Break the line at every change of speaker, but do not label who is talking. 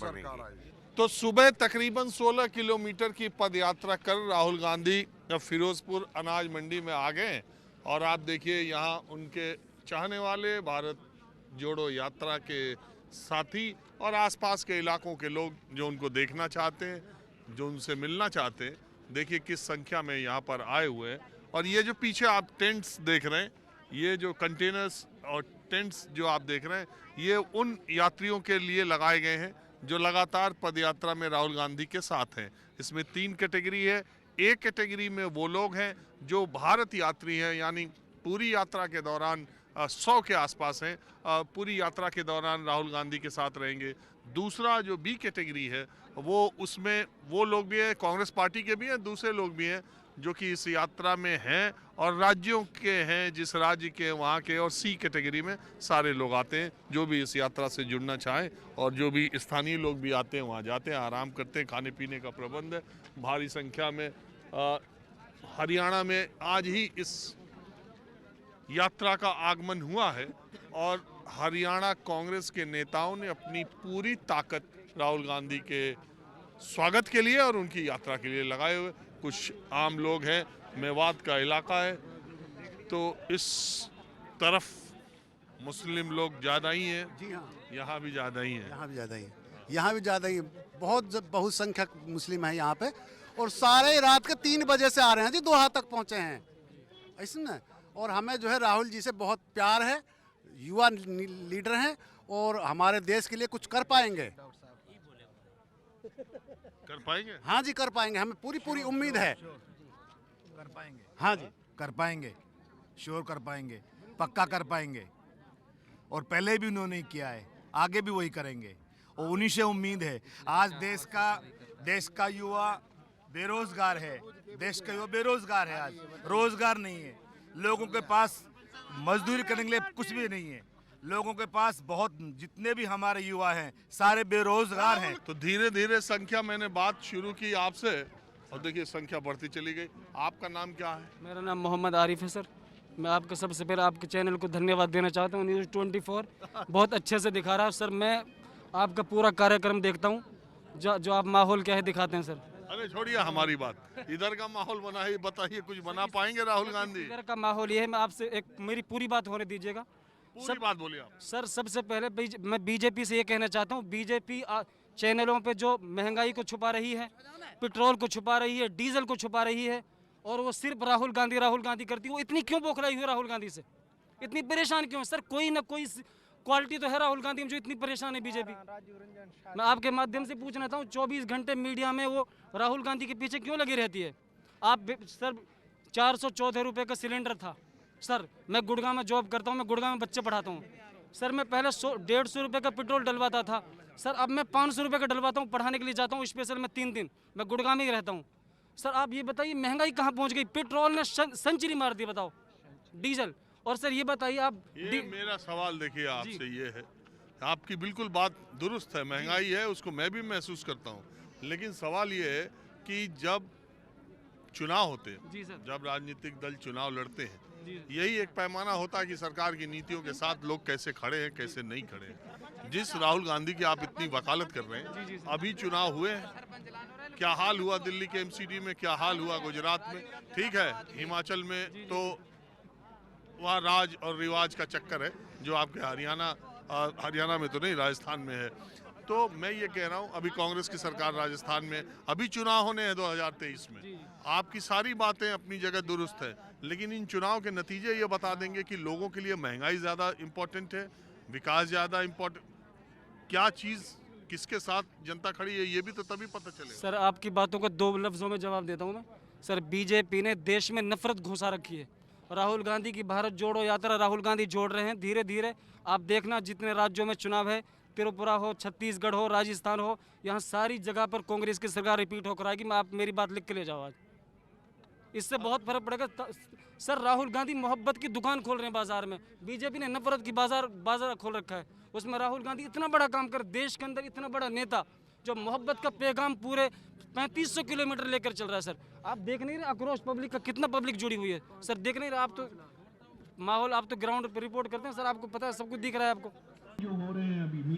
बनेगी। तो सुबह तकरीबन 16 किलोमीटर की पद यात्रा कर राहुल गांधी फिरोजपुर अनाज मंडी में आ गए और आप देखिए यहाँ उनके चाहने वाले, भारत जोड़ो यात्रा के साथी और आसपास के इलाकों के लोग जो उनको देखना चाहते हैं, जो उनसे मिलना चाहते हैं, देखिए किस संख्या में यहाँ पर आए हुए हैं। और ये जो पीछे आप टेंट्स देख रहे हैं, ये जो कंटेनर्स और टेंट्स जो आप देख रहे हैं, ये उन यात्रियों के लिए लगाए गए हैं जो लगातार पदयात्रा में राहुल गांधी के साथ हैं। इसमें 3 कैटेगरी है। एक कैटेगरी में वो लोग हैं जो भारत यात्री हैं, यानी पूरी यात्रा के दौरान 100 के आसपास हैं, पूरी यात्रा के दौरान राहुल गांधी के साथ रहेंगे। दूसरा जो बी कैटेगरी है वो उसमें वो लोग भी हैं, कांग्रेस पार्टी के भी हैं, दूसरे लोग भी हैं जो कि इस यात्रा में हैं और राज्यों के हैं, जिस राज्य के वहाँ के। और सी कैटेगरी में सारे लोग आते हैं जो भी इस यात्रा से जुड़ना चाहें, और जो भी स्थानीय लोग भी आते हैं वहाँ जाते हैं, आराम करते हैं, खाने पीने का प्रबंध है। भारी संख्या में हरियाणा में आज ही इस यात्रा का आगमन हुआ है और हरियाणा कांग्रेस के नेताओं ने अपनी पूरी ताकत राहुल गांधी के स्वागत के लिए और उनकी यात्रा के लिए लगाए हुए। कुछ आम लोग हैं, मेवात का इलाका है तो इस तरफ मुस्लिम लोग ज़्यादा ही हैं।
जी हाँ,
यहाँ भी ज़्यादा ही हैं।
यहाँ भी ज़्यादा ही है, यहाँ भी ज़्यादा ही बहुत संख्यक मुस्लिम है यहाँ पे। और सारे रात के 3 बजे से आ रहे हैं जी, दोहा तक पहुँचे हैं ऐसे ना। और हमें जो है राहुल जी से बहुत प्यार है, युवा लीडर हैं और हमारे देश के लिए कुछ कर पाएंगे।
कर पाएंगे?
हाँ जी, कर पाएंगे, हमें पूरी उम्मीद है।
कर पाएंगे।
हाँ जी,
कर पाएंगे, श्योर कर पाएंगे, पक्का कर पाएंगे। और पहले भी उन्होंने किया है, आगे भी वही करेंगे और उन्हीं से उम्मीद है। आज देश का युवा बेरोजगार है, देश का युवा बेरोजगार है, आज रोजगार नहीं है, लोगों के पास मजदूरी करने के लिए कुछ भी नहीं है, लोगों के पास बहुत, जितने भी हमारे युवा हैं सारे बेरोजगार हैं।
तो धीरे धीरे संख्या, मैंने बात शुरू की आपसे और देखिए संख्या बढ़ती चली गई। आपका नाम क्या है?
मेरा नाम मोहम्मद आरिफ है सर। मैं आपको सबसे पहले आपके चैनल को धन्यवाद देना चाहता हूँ। न्यूज़ 24 बहुत अच्छे से दिखा रहा है सर। मैं आपका पूरा कार्यक्रम देखता हूँ, जो आप माहौल क्या है दिखाते हैं सर।
अरे छोड़िए हमारी बात, इधर का माहौल बना है, बताइए कुछ बना पाएंगे राहुल गांधी?
इधर का माहौल ये है, मैं आपसे एक मेरी पूरी बात होने दीजिएगा।
पूरी बात बोलिए आप।
सर सबसे पहले मैं बीजेपी से ये कहना चाहता हूँ, बीजेपी चैनलों पे जो महंगाई को छुपा रही है, पेट्रोल को छुपा रही है, डीजल को छुपा रही है, और वो सिर्फ राहुल गांधी करती है। वो इतनी क्यों बौखलाई हुई राहुल गांधी से, इतनी परेशान क्यों है सर? कोई ना कोई क्वालिटी तो है राहुल गांधी में जो इतनी परेशान है बीजेपी। मैं आपके माध्यम से पूछना चाहता हूँ, 24 घंटे मीडिया में वो राहुल गांधी के पीछे क्यों लगी रहती है? आप सर 414 रुपये का सिलेंडर था सर। मैं गुड़गांव में जॉब करता हूँ, मैं गुड़गांव में बच्चे पढ़ाता हूँ सर। मैं पहले 150 रुपये का पेट्रोल डलवाता था सर, अब मैं 500 रुपये का डलवाता हूँ। पढ़ाने के लिए जाता हूँ स्पेशल, मैं 3 दिन मैं गुड़गांव में ही रहता हूँ सर। आप ये बताइए महंगाई कहाँ पहुँच गई? पेट्रोल ने सेंचुरी मार दी, बताओ, डीजल। और सर ये बताइए आप,
मेरा सवाल देखिए आपसे ये है, आपकी बिल्कुल बात दुरुस्त है, महंगाई है उसको मैं भी महसूस करता हूँ, लेकिन सवाल ये है कि जब चुनाव होते हैं, जब राजनीतिक दल चुनाव लड़ते हैं, यही एक पैमाना होता है कि सरकार की नीतियों के साथ लोग कैसे खड़े हैं, कैसे नहीं खड़े हैं। जिस राहुल गांधी की आप इतनी वकालत कर रहे हैं, अभी चुनाव हुए हैं, क्या हाल हुआ दिल्ली के एमसीडी में, क्या हाल हुआ गुजरात में? ठीक है, हिमाचल में तो वहाँ राज और रिवाज का चक्कर है जो आपके हरियाणा में तो नहीं, राजस्थान में है। तो मैं ये कह रहा हूँ, अभी कांग्रेस की सरकार राजस्थान में, अभी चुनाव होने हैं 2023 में। आपकी सारी बातें अपनी जगह दुरुस्त है, लेकिन इन चुनाव के नतीजे ये बता देंगे कि लोगों के लिए महंगाई ज़्यादा इम्पोर्टेंट है, विकास ज़्यादा इम्पोर्टेंट, क्या चीज़ किसके साथ जनता खड़ी है, ये भी तो तभी पता चलेगा।
सर आपकी बातों को 2 लफ्ज़ों में जवाब देता हूँ मैं सर। बीजेपी ने देश में नफरत घुसा रखी है। राहुल गांधी की भारत जोड़ो यात्रा राहुल गांधी जोड़ रहे हैं धीरे धीरे। आप देखना, जितने राज्यों में चुनाव है, त्रिपुरा हो, छत्तीसगढ़ हो, राजस्थान हो, यहाँ सारी जगह पर कांग्रेस की सरकार रिपीट होकर आएगी। मैं आप मेरी बात लिख के ले जाओ, आज इससे बहुत फर्क पड़ेगा सर। राहुल गांधी मोहब्बत की दुकान खोल रहे हैं बाजार में, बीजेपी ने नफरत की बाजार खोल रखा है। उसमें राहुल गांधी इतना बड़ा काम कर, देश के अंदर इतना बड़ा नेता जो मोहब्बत का पैगाम पूरे 3500 किलोमीटर लेकर चल रहा है सर। आप देख नहीं रहे आक्रोश पब्लिक का, कितना पब्लिक जुड़ी हुई है सर, देख नहीं रहे आप? तो माहौल आप तो ग्राउंड पर रिपोर्ट करते हैं सर, आपको पता है, सब कुछ दिख रहा है आपको।